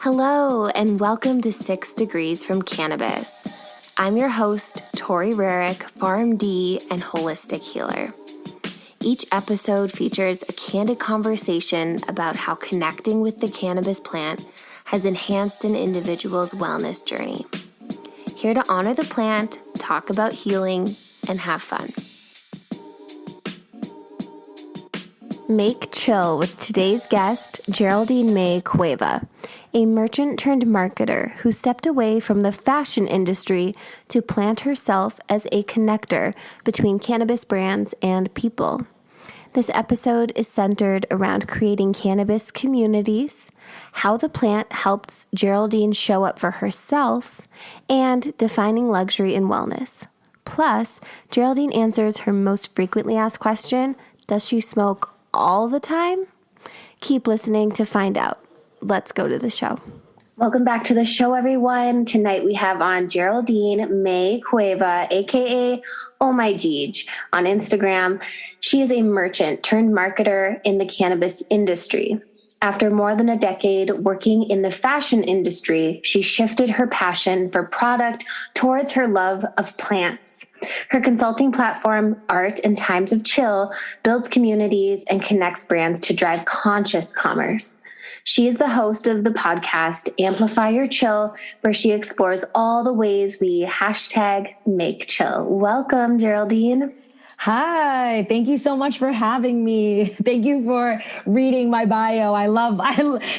Hello, and welcome to 6 Degrees from Cannabis. I'm your host, Tori Rerick, PharmD and holistic healer. Each episode features a candid conversation about how connecting with the cannabis plant has enhanced an individual's wellness journey. Here to honor the plant, talk about healing, and have fun. Make chill with today's guest, Geraldine Cueva, a merchant turned marketer who stepped away from the fashion industry to plant herself as a connector between cannabis brands and people. This episode is centered around creating cannabis communities, how the plant helps Geraldine show up for herself, and defining luxury and wellness. Plus, Geraldine answers her most frequently asked question, does she smoke all the time? Keep listening to find out. Let's go to the show. Welcome back to the show, everyone. Tonight we have on Geraldine Cueva, aka Oh My Jeej, on Instagram. She is a merchant turned marketer in the cannabis industry. After more than a decade working in the fashion industry, she shifted her passion for product towards her love of plants. Her consulting platform, Art and Times of Chill, builds communities and connects brands to drive conscious commerce. She is the host of the podcast, Amplify Your Chill, where she explores all the ways we #make chill. Welcome, Geraldine. Hi, thank you so much for having me. Thank you for reading my bio.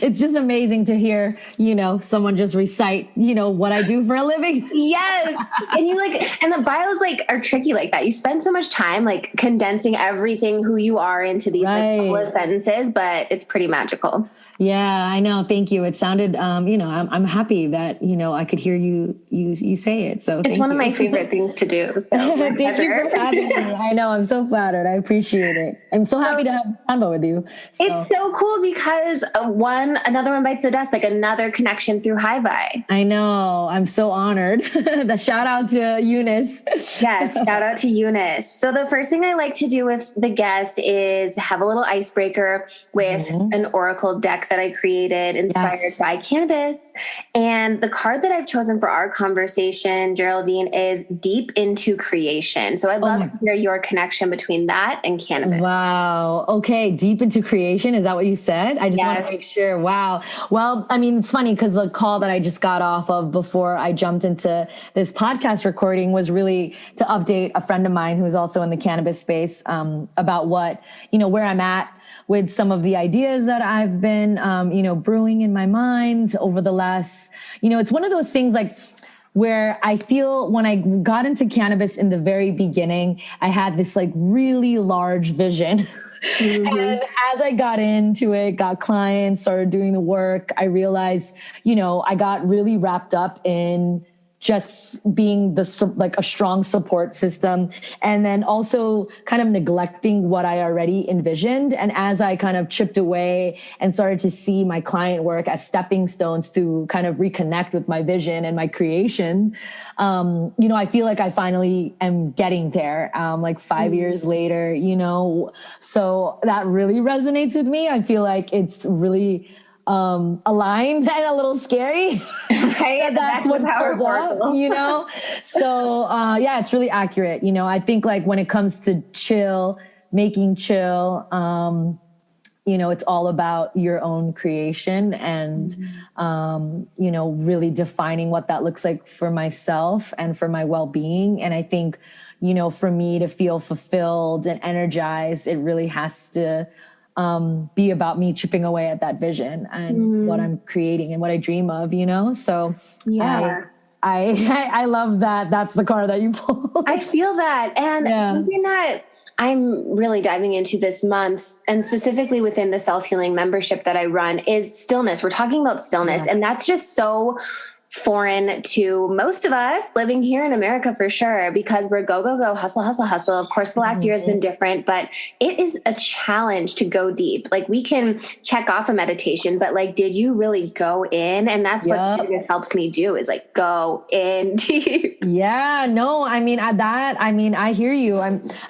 It's just amazing to hear, someone just recite, what I do for a living. Yes. And the bios are tricky like that. You spend so much time condensing everything who you are into these couple of sentences, but it's pretty magical. Yeah, I know. Thank you. It sounded, I'm happy that, I could hear you say it. So it's one of my favorite things to do. So thank you for having me. I know. I'm so flattered. I appreciate it. I'm so happy to have a convo with you. So. It's so cool because another one bites the dust, another connection through Hi-Fi. I know. I'm so honored. The shout out to Eunice. Yes. Shout out to Eunice. So the first thing I like to do with the guest is have a little icebreaker with an oracle deck that I created inspired by cannabis. And the card that I've chosen for our conversation, Geraldine, is Deep into Creation. So I'd love to hear your connection between that and cannabis. Wow. Okay. Deep into creation. Is that what you said? I just want to make sure. Wow. Well, it's funny because the call that I just got off of before I jumped into this podcast recording was really to update a friend of mine who's also in the cannabis space about what, where I'm at with some of the ideas that I've been, brewing in my mind over the last, it's one of those things where I feel when I got into cannabis in the very beginning, I had this really large vision. And as I got into it, got clients, started doing the work, I realized, I got really wrapped up in just being a strong support system, and then also kind of neglecting what I already envisioned. And as I kind of chipped away and started to see my client work as stepping stones to kind of reconnect with my vision and my creation, I feel like I finally am getting there, 5 years later, so that really resonates with me. I feel like it's really aligned and a little scary. Right? That's what pulled up, So, it's really accurate. I think when it comes to making chill, it's all about your own creation and, really defining what that looks like for myself and for my well-being. And I think, for me to feel fulfilled and energized, it really has to be about me chipping away at that vision and what I'm creating and what I dream of, So I love that. That's the card that you pulled. I feel that. And something that I'm really diving into this month, and specifically within the self-healing membership that I run, is stillness. We're talking about stillness, and that's just so foreign to most of us living here in America for sure, because we're go, go, go, hustle, hustle, hustle. Of course, the last year has been different, but it is a challenge to go deep. We can check off a meditation, but did you really go in? And that's what cannabis helps me do is go in deep. Yeah, no, I hear you.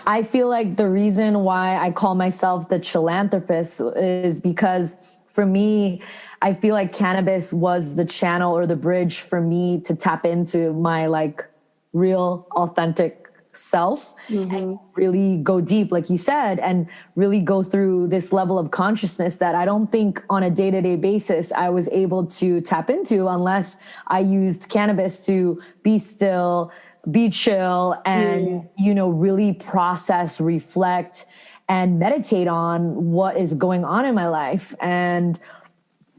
I feel like the reason why I call myself the chillanthropist is because for me, I feel like cannabis was the channel or the bridge for me to tap into my like real authentic self and really go deep, like you said, and really go through this level of consciousness that I don't think on a day-to-day basis I was able to tap into unless I used cannabis to be still, be chill, and, you know, really process, reflect, and meditate on what is going on in my life and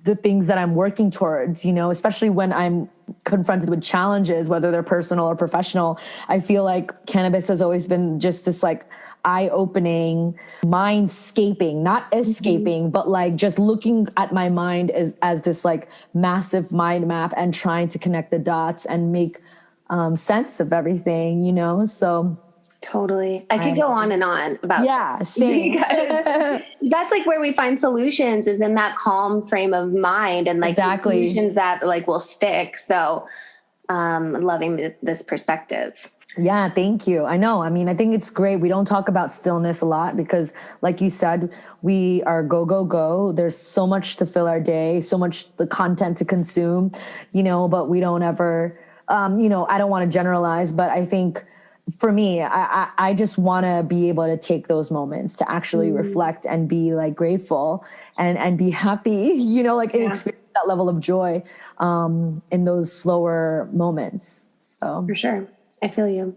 the things that I'm working towards, you know, especially when I'm confronted with challenges, whether they're personal or professional. I feel like cannabis has always been just this like eye-opening, mindscaping, not escaping, but like just looking at my mind as this like massive mind map and trying to connect the dots and make sense of everything, you know? So totally. I could go on and on about same. That's like where we find solutions, is in that calm frame of mind, and like solutions that like will stick. So loving this perspective. Yeah, thank you. I know. I mean, I think it's great. We don't talk about stillness a lot because, like you said, we are go, go, go. There's so much to fill our day, so much the content to consume, you know, but we don't ever, you know, I don't want to generalize, but I think for me, I just want to be able to take those moments to actually reflect and be like grateful and be happy, you know, like experience that level of joy in those slower moments. So for sure. I feel you.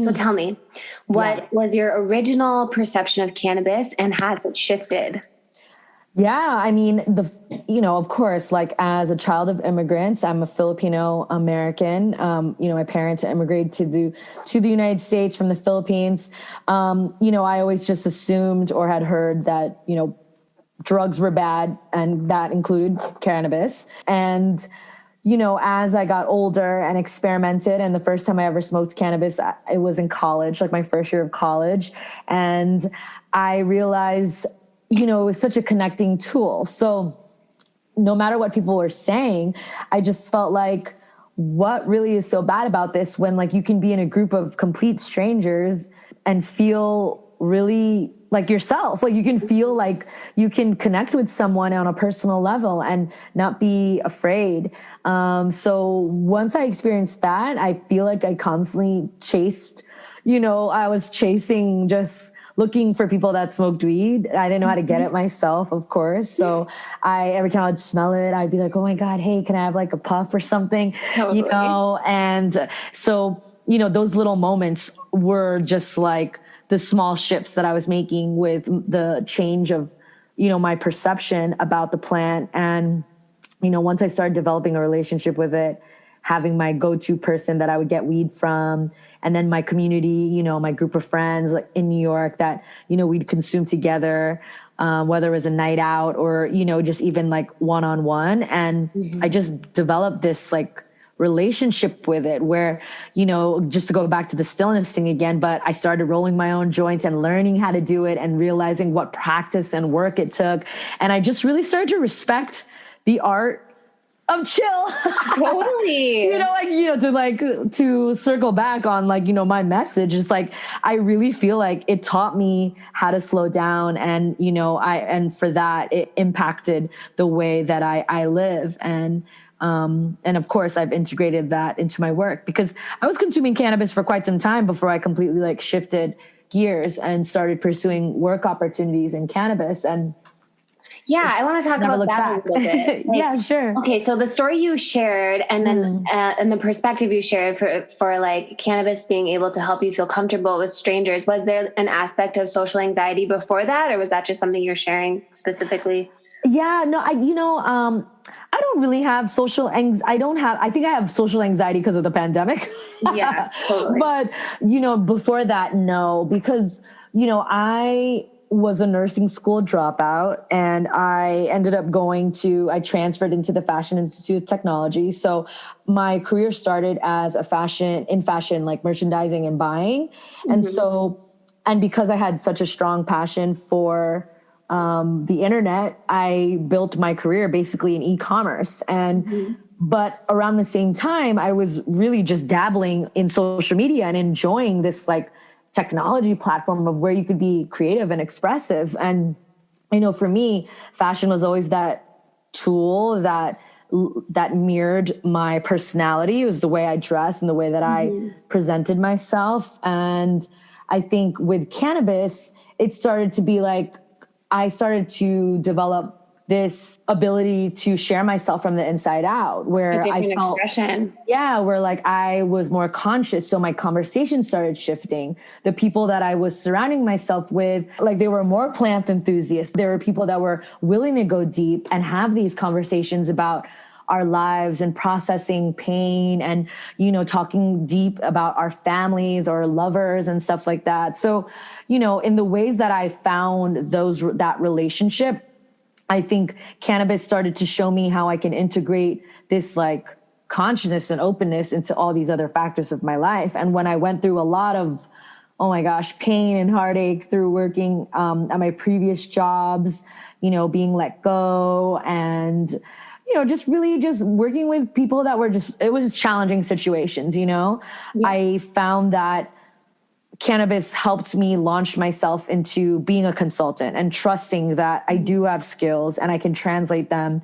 So tell me, what was your original perception of cannabis, and has it shifted? Yeah, I mean, you know, of course, like as a child of immigrants, I'm a Filipino American. You know, my parents immigrated to the United States from the Philippines. You know, I always just assumed or had heard that, you know, drugs were bad, and that included cannabis. And you know, as I got older and experimented, and the first time I ever smoked cannabis, it was in college, like my first year of college. And I realized, you know, it was such a connecting tool. So no matter what people were saying, I just felt like, what really is so bad about this when like you can be in a group of complete strangers and feel really like yourself, like you can feel like you can connect with someone on a personal level and not be afraid. So once I experienced that, I feel like I constantly chased, you know, I was chasing, just looking for people that smoked weed. I didn't know how to get it myself, of course. So every time I'd smell it, I'd be like, oh my God, hey, can I have like a puff or something? Totally. You know? And so, you know, those little moments were just like the small shifts that I was making with the change of, you know, my perception about the plant. And, you know, once I started developing a relationship with it, having my go-to person that I would get weed from, and then my community, you know, my group of friends like in New York that, you know, we'd consume together, whether it was a night out or, you know, just even like one-on-one. And I just developed this like relationship with it where, you know, just to go back to the stillness thing again, but I started rolling my own joints and learning how to do it and realizing what practice and work it took. And I just really started to respect the art of chill. Totally. You know, like, you know, to circle back on like, you know, my message is like, I really feel like it taught me how to slow down, and, you know, and for that it impacted the way that I live. And of course I've integrated that into my work because I was consuming cannabis for quite some time before I completely like shifted gears and started pursuing work opportunities in cannabis. And yeah, I want to talk about that a little bit. Like, yeah, sure. Okay, so the story you shared, and then and the perspective you shared for like cannabis being able to help you feel comfortable with strangers, was there an aspect of social anxiety before that, or was that just something you're sharing specifically? Yeah, no, I don't really have social anxiety. I think I have social anxiety because of the pandemic. Yeah, totally. But, you know, before that, no, because, you know, I was a nursing school dropout, and I ended up I transferred into the Fashion Institute of Technology. So my career started as in fashion, like merchandising and buying. And and because I had such a strong passion for the internet, I built my career basically in e-commerce. But around the same time, I was really just dabbling in social media and enjoying this like technology platform of where you could be creative and expressive. And, you know, for me, fashion was always that tool that mirrored my personality. It was the way I dressed and the way that I presented myself. And I think with cannabis, it started to be like, I started to develop this ability to share myself from the inside out, where I felt, where like I was more conscious. So my conversation started shifting. The people that I was surrounding myself with, like they were more plant enthusiasts. There were people that were willing to go deep and have these conversations about our lives and processing pain and, you know, talking deep about our families or lovers and stuff like that. So, you know, in the ways that I found that relationship, I think cannabis started to show me how I can integrate this like consciousness and openness into all these other factors of my life. And when I went through a lot of, oh my gosh, pain and heartache through working at my previous jobs, you know, being let go and, you know, just really just working with people that were it was challenging situations, you know, I found that cannabis helped me launch myself into being a consultant and trusting that I do have skills and I can translate them,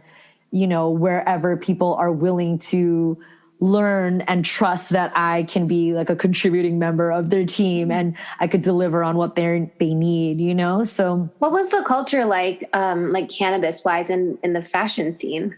you know, wherever people are willing to learn and trust that I can be like a contributing member of their team and I could deliver on what they need, you know? So what was the culture like cannabis wise in the fashion scene?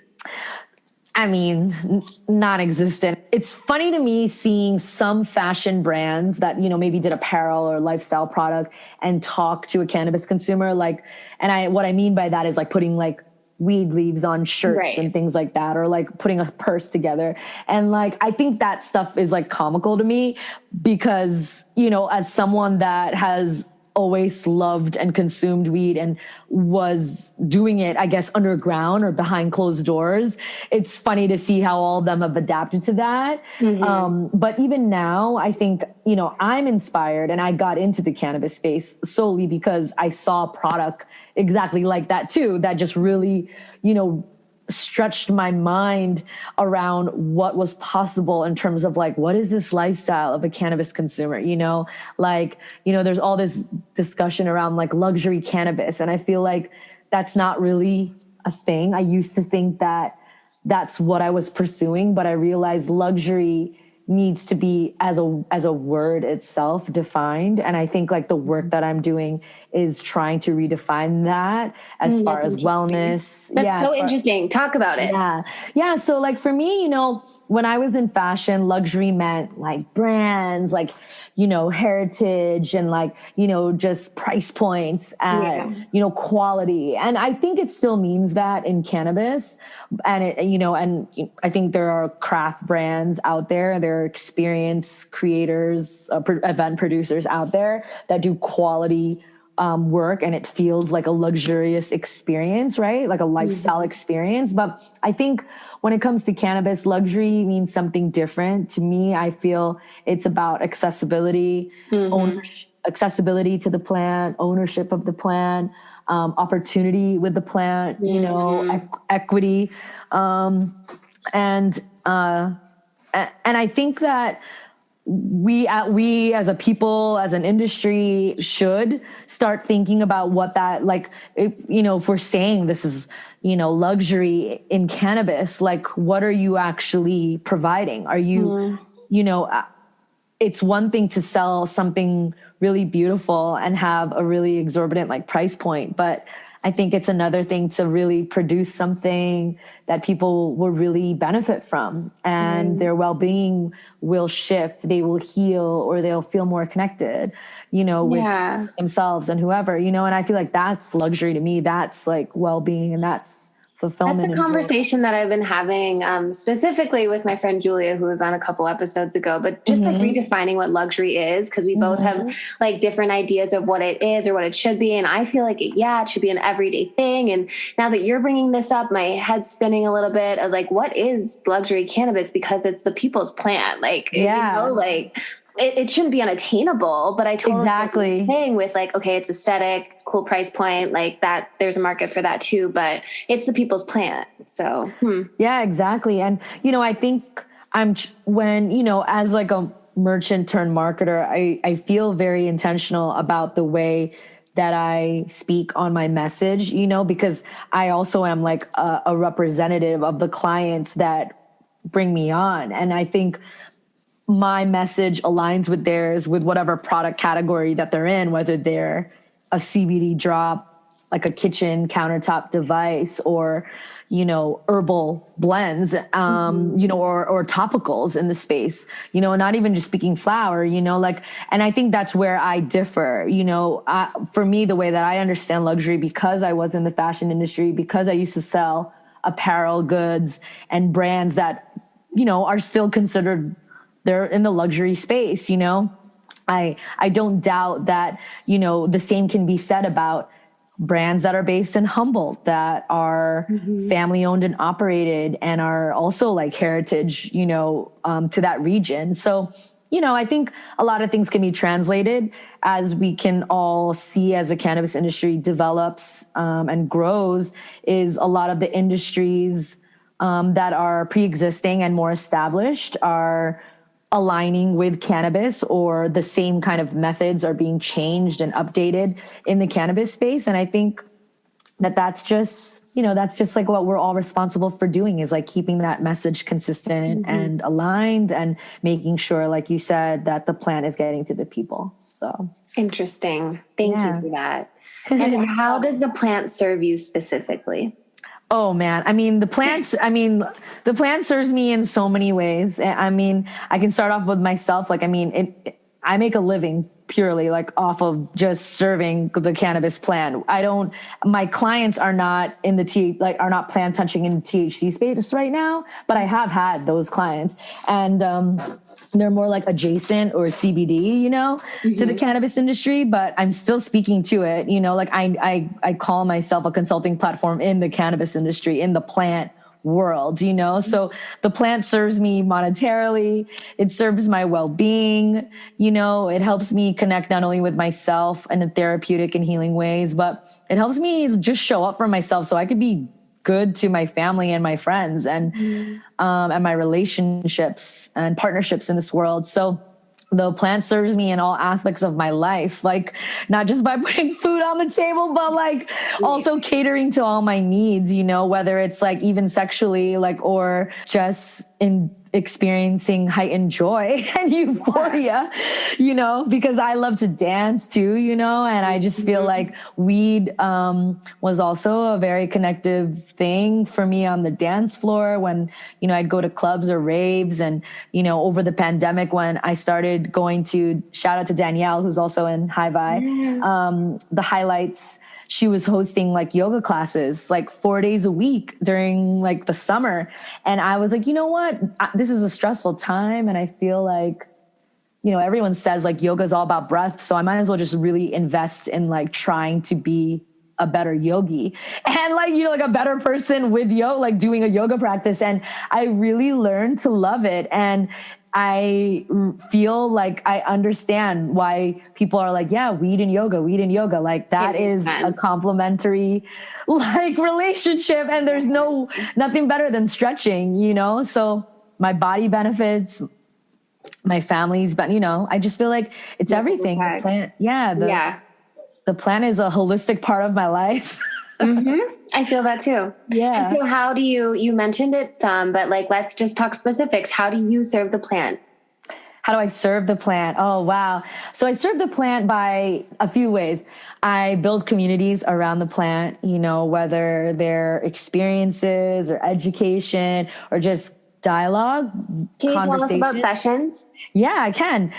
I mean, non-existent. It's funny to me seeing some fashion brands that, you know, maybe did apparel or lifestyle product and talk to a cannabis consumer. Like, and what I mean by that is like putting like weed leaves on shirts and things like that, or like putting a purse together. And like, I think that stuff is like comical to me because, you know, as someone that has always loved and consumed weed and was doing it, I guess, underground or behind closed doors. It's funny to see how all of them have adapted to that. But even now, I think, you know, I'm inspired and I got into the cannabis space solely because I saw a product exactly like that too, that just really, you know, stretched my mind around what was possible in terms of like, what is this lifestyle of a cannabis consumer? You know, like, you know, there's all this discussion around like luxury cannabis. And I feel like that's not really a thing. I used to think that that's what I was pursuing, but I realized luxury needs to be as a word itself defined. And I think like the work that I'm doing is trying to redefine that as far as wellness. That's so interesting. Talk about it. Yeah. So like for me, you know, when I was in fashion, luxury meant like brands, like, you know, heritage and like, you know, just price points and, you know, quality. And I think it still means that in cannabis. And it, you know, and I think there are craft brands out there. There are experience creators, event producers out there that do quality work, and it feels like a luxurious experience, right? Like a lifestyle experience. But I think when it comes to cannabis, luxury means something different. To me, I feel it's about accessibility, accessibility to the plant, ownership of the plant, opportunity with the plant, you know, equity. And I think that we as a people, as an industry, should start thinking about what that, like, if we're saying this is, you know, luxury in cannabis, like, what are you actually providing? Are you, you know, it's one thing to sell something really beautiful and have a really exorbitant like price point, but I think it's another thing to really produce something that people will really benefit from, and their well-being will shift, they will heal, or they'll feel more connected, you know, with themselves and whoever, you know, and I feel like that's luxury to me. That's like well-being, and that's fulfillment. That's a conversation that I've been having specifically with my friend Julia, who was on a couple episodes ago, but just like redefining what luxury is, because we both have like different ideas of what it is or what it should be. And I feel like it should be an everyday thing. And now that you're bringing this up, my head's spinning a little bit of like, what is luxury cannabis? Because it's the people's plant. Like, you know, like, it shouldn't be unattainable, but I totally saying with like, okay, it's aesthetic, cool price point, like that, there's a market for that too, but it's the people's plant. So, yeah, exactly. And, you know, I think when, you know, as like a merchant turned marketer, I feel very intentional about the way that I speak on my message, you know, because I also am like a representative of the clients that bring me on. And I think my message aligns with theirs, with whatever product category that they're in, whether they're a CBD drop, like a kitchen countertop device, or, you know, herbal blends, you know, or topicals in the space, you know, not even just speaking flower, you know, like, and I think that's where I differ, you know, for me, the way that I understand luxury, because I was in the fashion industry, because I used to sell apparel goods and brands that, you know, are still considered, they're in the luxury space, you know, I don't doubt that, you know, the same can be said about brands that are based in Humboldt, that are family owned and operated, and are also like heritage, you know, to that region. So, you know, I think a lot of things can be translated, as we can all see as the cannabis industry develops and grows, is a lot of the industries that are pre-existing and more established are aligning with cannabis, or the same kind of methods are being changed and updated in the cannabis space. And I think that that's just, you know, that's just like what we're all responsible for doing, is like keeping that message consistent and aligned, and making sure, like you said, that the plant is getting to the people. So interesting. Thank you for that. And how does the plant serve you specifically? Oh man. I mean, the plant serves me in so many ways. I mean, I can start off with myself. Like, I mean, I make a living purely like off of just serving the cannabis plant. My clients are not in the are not plant touching in the THC space right now, but I have had those clients, and, they're more like adjacent or CBD, you know, to the cannabis industry, but I'm still speaking to it, you know, like I call myself a consulting platform in the cannabis industry, in the plant world, you know? So the plant serves me monetarily. It serves my well-being. You know, it helps me connect not only with myself in the therapeutic and healing ways, but it helps me just show up for myself so I could be good to my family and my friends, and my relationships and partnerships in this world. So the plant serves me in all aspects of my life, like not just by putting food on the table, but like also catering to all my needs, you know, whether it's like even sexually, like, or just in experiencing heightened joy and euphoria, you know, because I love to dance too, you know, and I just feel like weed was also a very connective thing for me on the dance floor when, you know, I'd go to clubs or raves. And, you know, over the pandemic, when I started going to, shout out to Danielle, who's also in High Vibe, the Highlights, she was hosting like yoga classes like 4 days a week during like the summer. And I was like, you know what? This is a stressful time. And I feel like, you know, everyone says like yoga is all about breath. So I might as well just really invest in like trying to be a better yogi and like, you know, like a better person with yoga, like doing a yoga practice. And I really learned to love it. And I feel like I understand why people are like, yeah, weed and yoga. Like that is a complementary like relationship. And there's nothing better than stretching, you know? So my body benefits, my family's, but you know, I just feel like it's everything. The plant, the plant is a holistic part of my life. I feel that too. Yeah. And so how do you mentioned it some, but like, let's just talk specifics. How do you serve the plant? How do I serve the plant? Oh, wow. So I serve the plant by a few ways. I build communities around the plant, you know, whether they're experiences or education or just dialogue. Can you tell us about Sessions? Yeah, I can.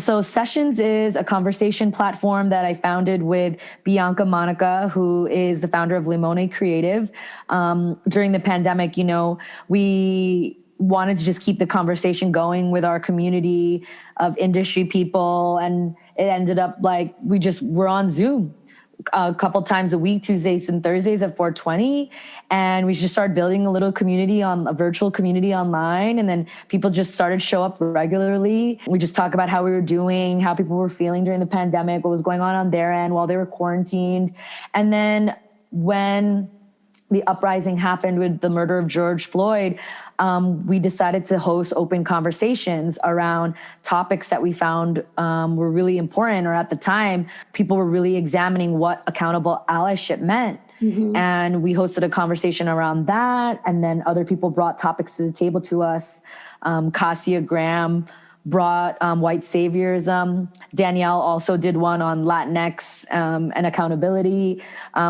So Sessions is a conversation platform that I founded with Bianca Monica, who is the founder of Limone Creative. During the pandemic, you know, we wanted to just keep the conversation going with our community of industry people. And it ended up like we're on Zoom a couple times a week, Tuesdays and Thursdays at 4:20. And we just started building a little community a virtual community online. And then people just started to show up regularly. We just talk about how we were doing, how people were feeling during the pandemic, what was going on their end while they were quarantined. And then when the uprising happened with the murder of George Floyd, we decided to host open conversations around topics that we found were really important, or at the time, people were really examining what accountable allyship meant. And we hosted a conversation around that. And then other people brought topics to the table to us. Cassia Graham brought white saviorism. Danielle also did one on Latinx and accountability.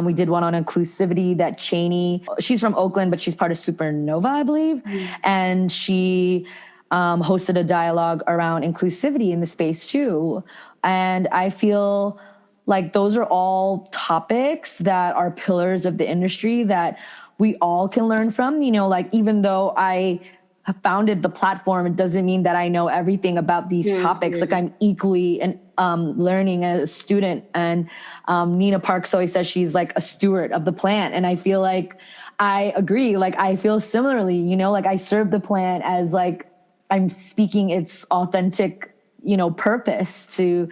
We did one on inclusivity that Cheney, she's from Oakland, but she's part of Supernova, I believe. And she hosted a dialogue around inclusivity in the space too. And I feel like those are all topics that are pillars of the industry that we all can learn from. You know, like even though I have founded the platform, it doesn't mean that I know everything about these topics. Like I'm equally learning as a student. And Nina Parks always says she's like a steward of the plant. And I feel like I agree. Like I feel similarly, you know, like I serve the plant as like I'm speaking its authentic, you know, purpose to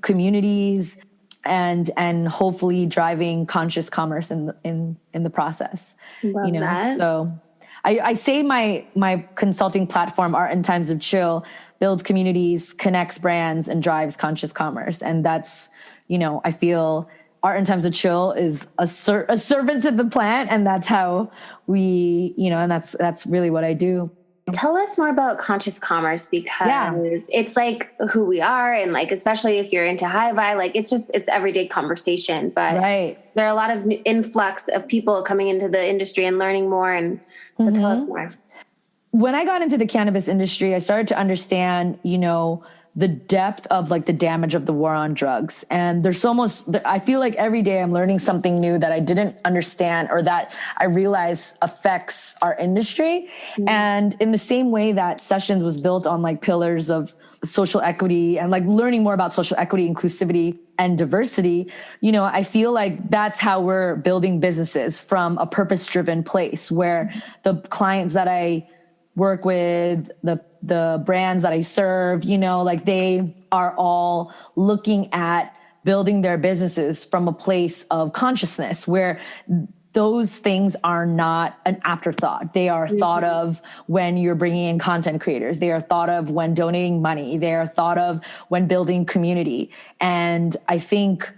communities, and hopefully driving conscious commerce in the process. Love you know, that. so I say my consulting platform, Art in Times of Chill, builds communities, connects brands, and drives conscious commerce. And that's, you know, I feel Art in Times of Chill is a servant to the plant, and that's how we, you know, and that's really what I do. Tell us more about conscious commerce, because it's like who we are. And like, especially if you're into high-vi, like it's everyday conversation, but there are a lot of influx of people coming into the industry and learning more. And so tell us more. When I got into the cannabis industry, I started to understand, you know, the depth of like the damage of the war on drugs. And I feel like every day I'm learning something new that I didn't understand, or that I realize affects our industry. And in the same way that Sessions was built on like pillars of social equity and like learning more about social equity, inclusivity, and diversity, you know, I feel like that's how we're building businesses, from a purpose-driven place where the clients that I work with, the brands that I serve, you know, like they are all looking at building their businesses from a place of consciousness where those things are not an afterthought. They are thought of when you're bringing in content creators. They are thought of when donating money. They are thought of when building community. And I think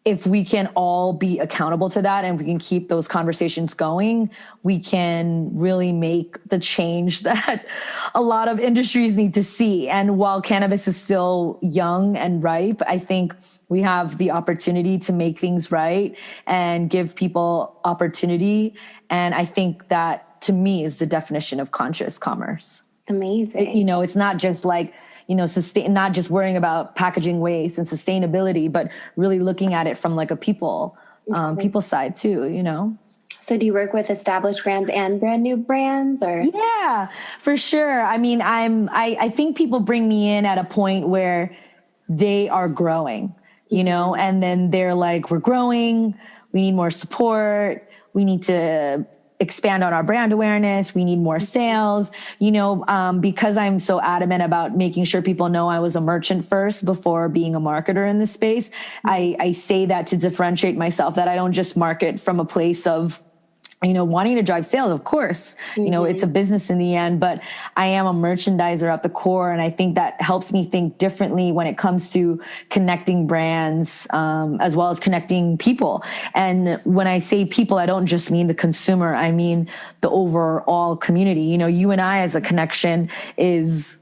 if we can all be accountable to that, and we can keep those conversations going, we can really make the change that a lot of industries need to see. And while cannabis is still young and ripe, I think we have the opportunity to make things right and give people opportunity. And I think that, to me, is the definition of conscious commerce. Amazing. You know, it's not just like, you know, not just worrying about packaging waste and sustainability, but really looking at it from like a people side too, you know? So do you work with established brands and brand new brands, or? Yeah, for sure. I mean, I think people bring me in at a point where they are growing, you know, and then they're like, we're growing, we need more support, we need to expand on our brand awareness, we need more sales, you know, because I'm so adamant about making sure people know I was a merchant first before being a marketer in this space. I say that to differentiate myself, that I don't just market from a place of, you know, wanting to drive sales. Of course, you know, it's a business in the end, but I am a merchandiser at the core. And I think that helps me think differently when it comes to connecting brands, as well as connecting people. And when I say people, I don't just mean the consumer. I mean the overall community. You know, you and I as a connection is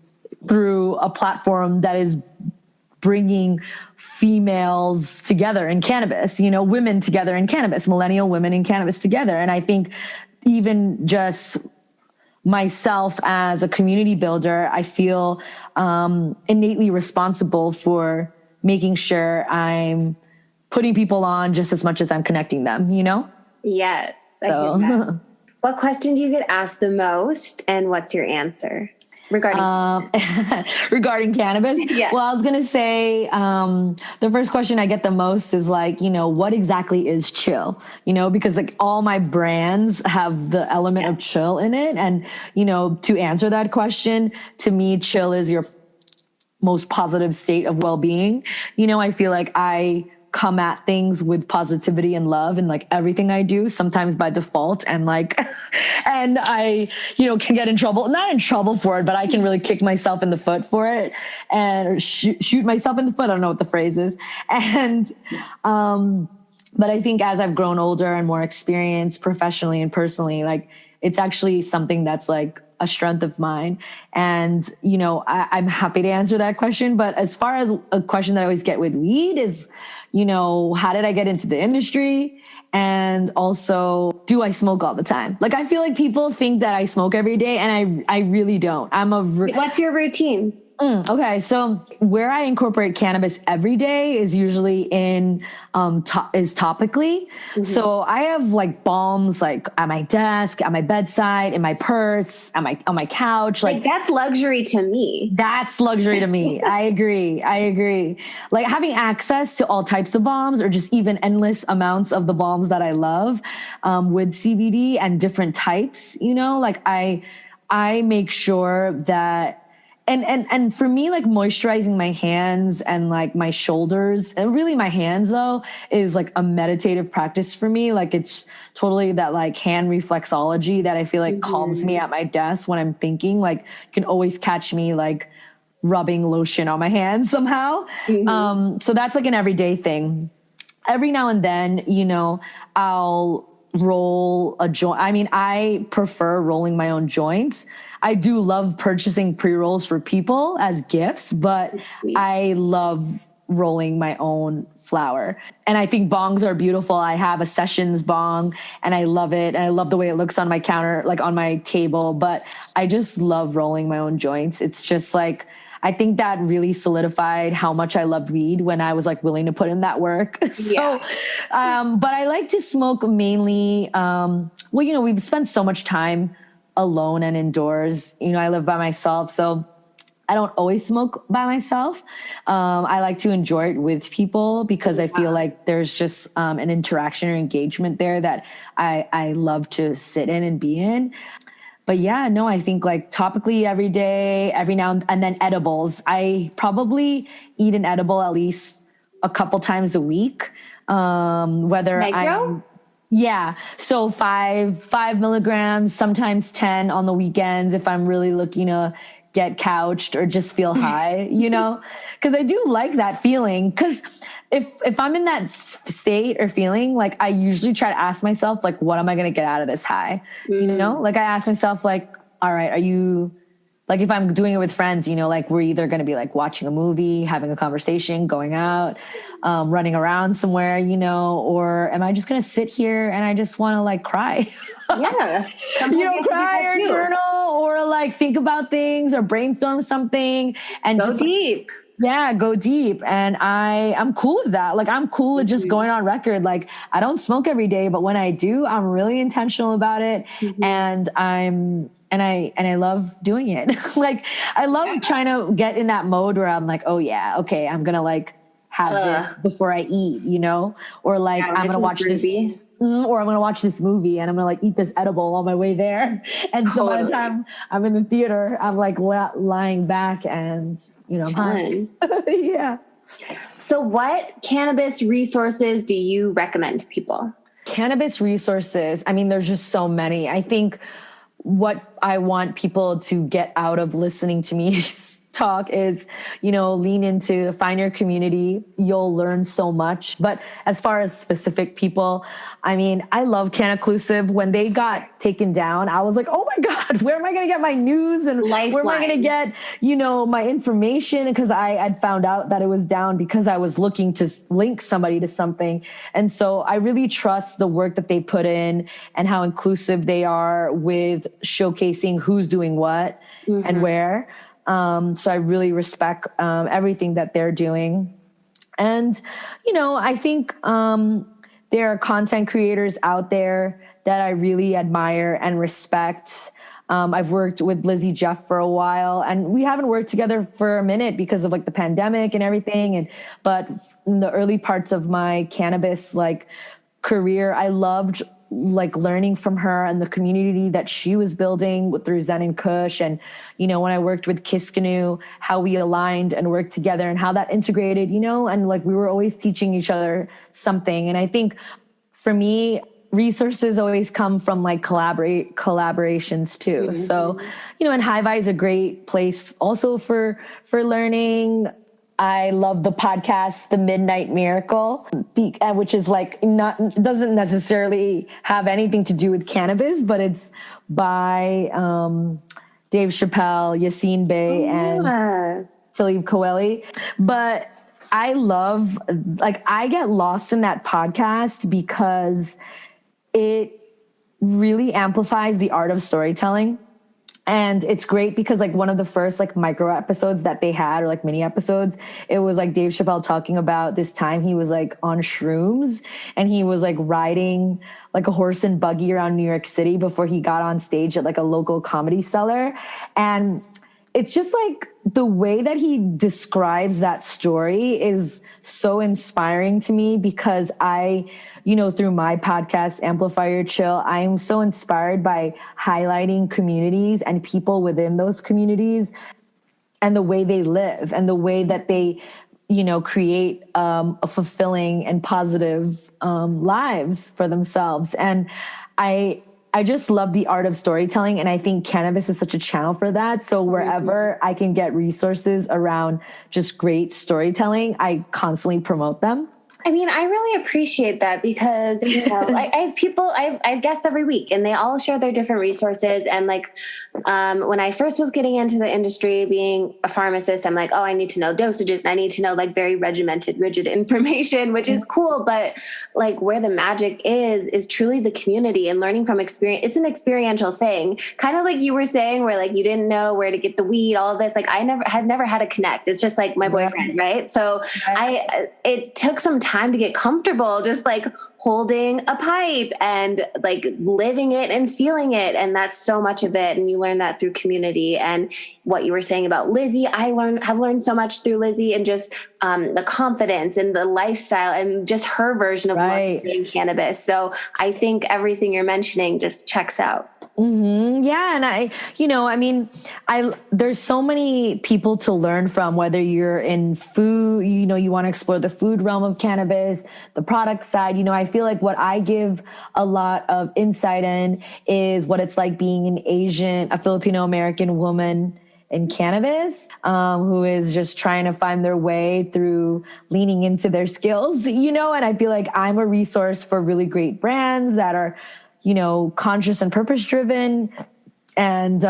through a platform that is bringing females together in cannabis, you know, women together in cannabis, millennial women in cannabis together. And I think even just myself as a community builder, I feel innately responsible for making sure I'm putting people on just as much as I'm connecting them, you know? Yes. I hear that. What question do you get asked the most, and what's your answer? Regarding cannabis? Yeah. Well, I was going to say, the first question I get the most is like, you know, what exactly is chill? You know, because like all my brands have the element of chill in it. And, you know, to answer that question, to me, chill is your most positive state of well-being. You know, I feel like I come at things with positivity and love and like everything I do, sometimes by default, and like and I, can get in trouble, not in trouble for it, but I can really kick myself in the foot for it and shoot myself in the foot. I don't know what the phrase is. And but I think as I've grown older and more experienced professionally and personally, like it's actually something that's like a strength of mine. And, I'm happy to answer that question. But as far as a question that I always get with weed is, how did I get into the industry? And also, do I smoke all the time? Like, I feel like people think that I smoke every day, and I really don't. What's your routine? Okay, so where I incorporate cannabis every day is usually topically. Mm-hmm. So I have like balms like at my desk, at my bedside, in my purse, on my couch. Like that's luxury to me. That's luxury to me. I agree. Like having access to all types of balms or just even endless amounts of the balms that I love with CBD and different types, like I make sure that And for me, like moisturizing my hands and like my shoulders and really my hands though is like a meditative practice for me. Like it's totally that like hand reflexology that I feel like calms me at my desk when I'm thinking. Like you can always catch me like rubbing lotion on my hands somehow. So that's like an everyday thing. Every now and then, I'll roll a joint. I mean, I prefer rolling my own joints. I do love purchasing pre-rolls for people as gifts, but I love rolling my own flower. And I think bongs are beautiful. I have a Sessions bong and I love it. And I love the way it looks on my counter, like on my table, but I just love rolling my own joints. It's just like, I think that really solidified how much I loved weed when I was like willing to put in that work. But I like to smoke mainly, we've spent so much time alone and indoors. I live by myself, so I don't always smoke by myself. I like to enjoy it with people because I feel like there's just an interaction or engagement there that I love to sit in and be in. But yeah, no, I think like topically every day, every now and then edibles. I probably eat an edible at least a couple times a week. Yeah. So 5 milligrams, sometimes 10 on the weekends if I'm really looking to get couched or just feel high, because I do like that feeling. Because if I'm in that state or feeling, like I usually try to ask myself, like, what am I going to get out of this high? Like I ask myself, like, all right, are you like, if I'm doing it with friends, like we're either going to be like watching a movie, having a conversation, going out, running around somewhere, or am I just going to sit here and I just want to like cry? Yeah. Cry or journal or like think about things or brainstorm something and go deep. Go deep. And I'm cool with that. Like I'm cool with just going on record. Like I don't smoke every day, but when I do, I'm really intentional about it. And I love doing it. Like I love trying to get in that mode where I'm like, oh yeah, okay, I'm going to like have this before I eat, or like I'm going to watch this or I'm going to watch this movie and I'm going to like eat this edible on my way there. And so by the time I'm in the theater, I'm like lying back and, I'm high. Yeah. So what cannabis resources do you recommend to people? Cannabis resources. I mean, there's just so many. I think what I want people to get out of listening to me talk is, lean into, find your community. You'll learn so much. But as far as specific people, I mean, I love Cannaclusive. When they got taken down, I was like, oh my God, where am I going to get my news? And Lifeline. Where am I going to get, my information? Because I had found out that it was down because I was looking to link somebody to something. And so I really trust the work that they put in and how inclusive they are with showcasing who's doing what and where. So I really respect everything that they're doing. And, I think there are content creators out there that I really admire and respect. I've worked with Lizzie Jeff for a while, and we haven't worked together for a minute because of like the pandemic and everything. But in the early parts of my cannabis like career, I loved like learning from her and the community that she was building through Zen and Kush. And, you know, when I worked with Kiskanu, how we aligned and worked together and how that integrated, you know, and like we were always teaching each other something. And I think for me, resources always come from like collaborations too. Mm-hmm. So, you know, and Hivi is a great place also for learning. I love the podcast, The Midnight Miracle, which is like doesn't necessarily have anything to do with cannabis, but it's by Dave Chappelle, Yassine Bey, and Talib Kweli. But I love, like, I get lost in that podcast because it really amplifies the art of storytelling. And it's great because like one of the first like micro episodes that they had, or like mini episodes, it was like Dave Chappelle talking about this time he was like on shrooms and he was like riding like a horse and buggy around New York City before he got on stage at like a local comedy cellar. And it's just like the way that he describes that story is so inspiring to me because I, you know, through my podcast, Amplify Your Chill, I'm so inspired by highlighting communities and people within those communities and the way they live and the way that they, you know, create a fulfilling and positive lives for themselves. And I just love the art of storytelling. And I think cannabis is such a channel for that. So wherever I can get resources around just great storytelling, I constantly promote them. I mean, I really appreciate that because, you know, I have people, I have guests every week and they all share their different resources. And like, when I first was getting into the industry, being a pharmacist, I'm like, oh, I need to know dosages and I need to know like very regimented, rigid information, which is cool. But like where the magic is truly the community and learning from experience. It's an experiential thing. Kind of like you were saying where like you didn't know where to get the weed, all of this. Like I had never had a connect. It's just like my boyfriend, right? So it took some time to get comfortable just like holding a pipe and like living it and feeling it. And that's so much of it. And you learn that through community. And what you were saying about Lizzie, have learned so much through Lizzie and just the confidence and the lifestyle and just her version of marketing cannabis. So I think everything you're mentioning just checks out. Mm-hmm. Yeah. And there's so many people to learn from, whether you're in food, you know, you want to explore the food realm of cannabis, the product side. You know, I feel like what I give a lot of insight in is what it's like being a Filipino American woman in cannabis, who is just trying to find their way through leaning into their skills, you know, and I feel like I'm a resource for really great brands that are, you know, conscious and purpose driven. And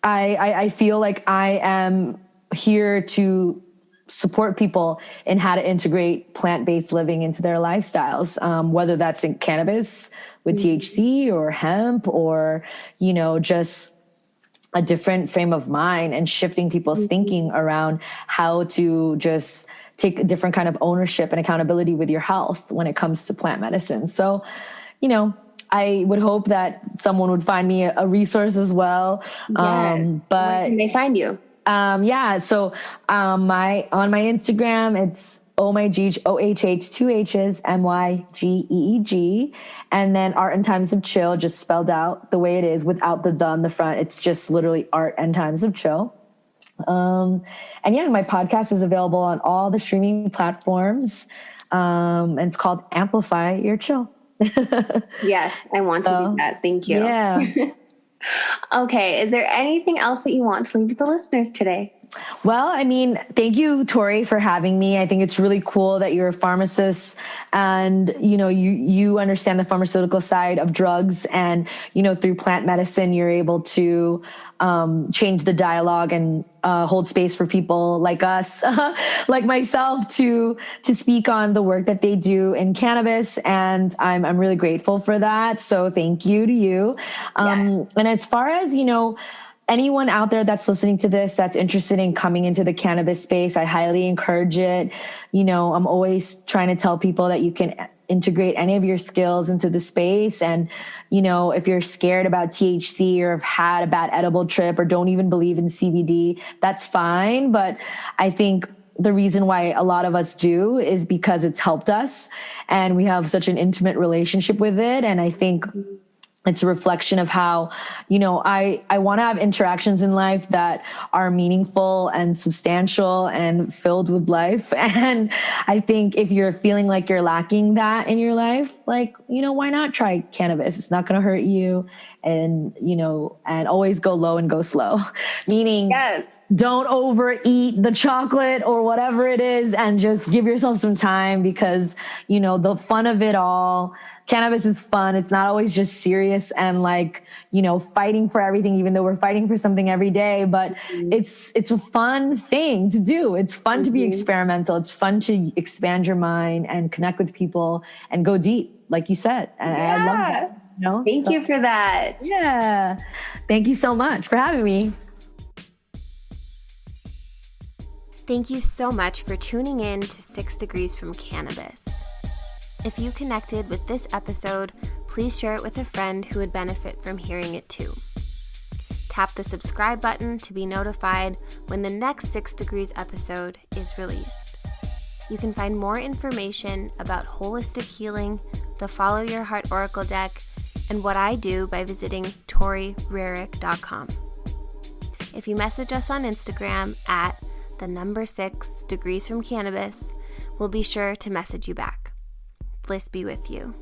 I feel like I am here to support people in how to integrate plant-based living into their lifestyles, whether that's in cannabis with THC or hemp or, you know, just a different frame of mind and shifting people's thinking around how to just take a different kind of ownership and accountability with your health when it comes to plant medicine. So, you know, I would hope that someone would find me a resource as well. Yes. But where can they find you? So on my Instagram, it's OHH, 2 H's, MYGEEG. And then Art and Times of Chill, just spelled out the way it is without the on the front. It's just literally Art and Times of Chill. And yeah, my podcast is available on all the streaming platforms. And it's called Amplify Your Chill. Yes, I want to do that. Thank you. Yeah. Okay. Is there anything else that you want to leave with the listeners today? Well, I mean, thank you, Tori, for having me. I think it's really cool that you're a pharmacist and, you know, you understand the pharmaceutical side of drugs and, you know, through plant medicine, you're able to change the dialogue and hold space for people like us, like myself, to speak on the work that they do in cannabis. And I'm really grateful for that. So thank you to you. And as far as, you know, anyone out there that's listening to this, that's interested in coming into the cannabis space, I highly encourage it. You know, I'm always trying to tell people that you can integrate any of your skills into the space. And, you know, if you're scared about THC or have had a bad edible trip or don't even believe in CBD, that's fine. But I think the reason why a lot of us do is because it's helped us and we have such an intimate relationship with it. And I think it's a reflection of how, I want to have interactions in life that are meaningful and substantial and filled with life. And I think if you're feeling like you're lacking that in your life, like, why not try cannabis? It's not going to hurt you. And, and always go low and go slow, meaning don't overeat the chocolate or whatever it is, and just give yourself some time because, the fun of it all, cannabis is fun. It's not always just serious and like, fighting for everything, even though we're fighting for something every day, but it's a fun thing to do. It's fun to be experimental. It's fun to expand your mind and connect with people and go deep, like you said. And I love that. Thank you for that. Yeah. Thank you so much for having me. Thank you so much for tuning in to 6 Degrees from Cannabis. If you connected with this episode, please share it with a friend who would benefit from hearing it too. Tap the subscribe button to be notified when the next 6 Degrees episode is released. You can find more information about holistic healing, the Follow Your Heart Oracle deck, and what I do by visiting ToriRerick.com. If you message us on Instagram at the 6 Degrees from Cannabis, we'll be sure to message you back. Bliss be with you.